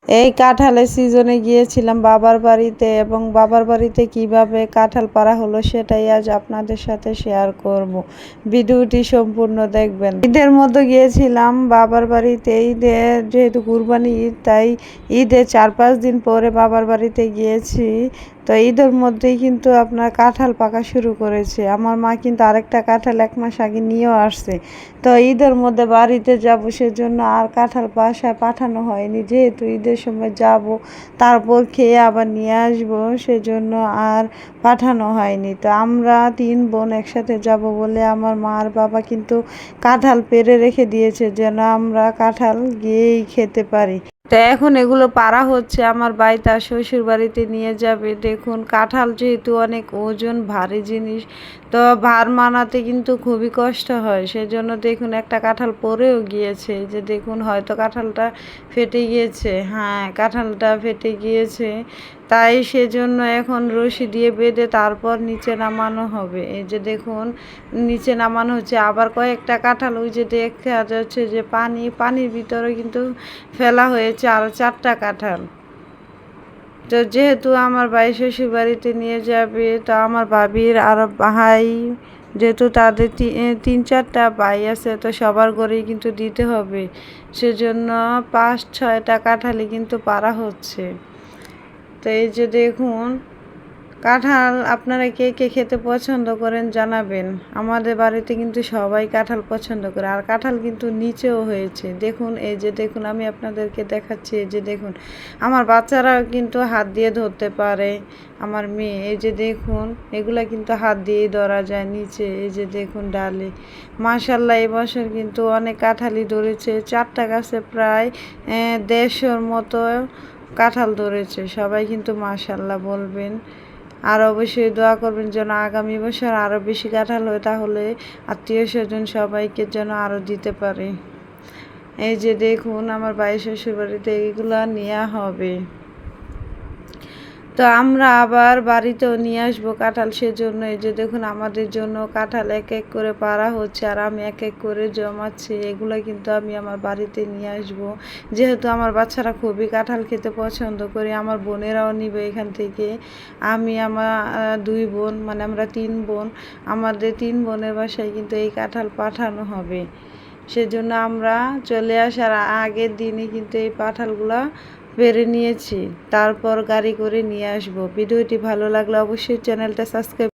এই কাঁঠালের সিজনে গিয়েছিলাম বাবার বাড়িতে এবং বাবার বাড়িতে কিভাবে কাঁঠাল পাড়া হলো সেটাই আজ আপনাদের সাথে শেয়ার করব। ভিডিওটি সম্পূর্ণ দেখবেন। ঈদের মধ্যে গিয়েছিলাম বাবার বাড়িতে, যেহেতু কুরবানি ঈদ, তাই ঈদের 4-5 দিন পরে বাবার বাড়িতে গিয়েছি। তো ঈদের মধ্যেই কিন্তু আপনার কাঁঠাল পাকা শুরু করেছে। আমার মা কিন্তু আরেকটা কাঁঠাল 1 মাস আগে নিয়েও আসছে। তো ঈদের মধ্যে বাড়িতে যাব, সেজন্য আর কাঁঠাল বাসায় পাঠানো হয়নি। যেহেতু ঈদের সময় যাব, তারপর খেয়ে আবার নিয়ে আসবো, সেজন্য আর পাঠানো হয়নি। তো আমরা 3 বোন একসাথে যাব বলে আমার মা আর বাবা কিন্তু কাঁঠাল পেড়ে রেখে দিয়েছে, যেন আমরা কাঁঠাল গিয়েই খেতে পারি। তো এখন এগুলো পাড়া হচ্ছে। আমার ভাই তার শ্বশুর বাড়িতে নিয়ে যাবে। দেখুন, কাঁঠাল যেহেতু অনেক ওজন, ভারী জিনিস, তো ভার মানাতে কিন্তু খুবই কষ্ট হয়। সেজন্য দেখুন একটা কাঁঠাল পড়েও গিয়েছে। যে দেখুন, হয়তো কাঁঠালটা ফেটে গিয়েছে। হ্যাঁ, কাঁঠালটা ফেটে গিয়েছে। তাই সেজন্য এখন রশি দিয়ে বেঁধে তারপর নিচে নামানো হবে। এই যে দেখুন, নিচে নামানো হচ্ছে। আবার কয়েকটা কাঁঠাল ওই যে দেখা যাচ্ছে যে পানির ভিতরে কিন্তু ফেলা হয়েছে আরও 4টা কাঁঠাল। তো যেহেতু আমার ভাই শ্বশুর বাড়িতে নিয়ে যাবে, তো আমার ভাবির আর ভাই, যেহেতু তাদের 3-4টা ভাই আছে, তো সবার ঘরেই কিন্তু দিতে হবে। সেজন্য 5-6টা কাঁঠালই কিন্তু পাড়া হচ্ছে। তো এই যে দেখুন, কাঁঠাল আপনারা কে কে খেতে পছন্দ করেন জানাবেন। আমাদের বাড়িতে কিন্তু সবাই কাঁঠাল পছন্দ করে। আর কাঁঠাল কিন্তু নিচেও হয়েছে। দেখুন, এই যে দেখুন, আমি আপনাদেরকে দেখাচ্ছি। এই যে দেখুন, আমার বাচ্চারাও কিন্তু হাত দিয়ে ধরতে পারে। আমার মেয়ে, এই যে দেখুন, এগুলা কিন্তু হাত দিয়েই ধরা যায় নিচে। এই যে দেখুন ডালে, মাশাল্লাহ এবছর কিন্তু অনেক কাঁঠালই ধরেছে। 4টা গাছে প্রায় 150-র মতো কাঁঠাল ধরেছে। সবাই কিন্তু মাশাল্লাহ বলবেন। আর অবশ্যই দোয়া করবেন যেন আগামী বছর আরও বেশি কাঁঠাল হয়, তাহলে আত্মীয় স্বজন সবাইকে যেন আরও দিতে পারে। এই যে দেখুন, আমার ভাই শ্বশুর বাড়িতে এইগুলো নেওয়া হবে। তো আমরা আবার বাড়িতেও নিয়ে আসবো কাঁঠাল। সেজন্য এই যে দেখুন, আমাদের জন্য কাঁঠাল এক এক করে পাড়া হচ্ছে আর আমি এক এক করে জমাচ্ছি। এগুলো কিন্তু আমি আমার বাড়িতে নিয়ে আসবো। যেহেতু আমার বাচ্চারা খুবই কাঁঠাল খেতে পছন্দ করে, আমার বোনেরাও নিবে এখান থেকে। আমি আমার 2 বোন, মানে আমরা 3 বোন, আমাদের 3 বোনের বাসায় কিন্তু এই কাঁঠাল পাঠানো হবে। সেজন্য আমরা চলে আসার আগের দিনই কিন্তু এই কাঁঠালগুলো পেরে নিয়েছি, তারপর গাড়ি করে নিয়ে আসবো। ভিডিওটি ভালো লাগলে অবশ্যই চ্যানেলটা সাবস্ক্রাইব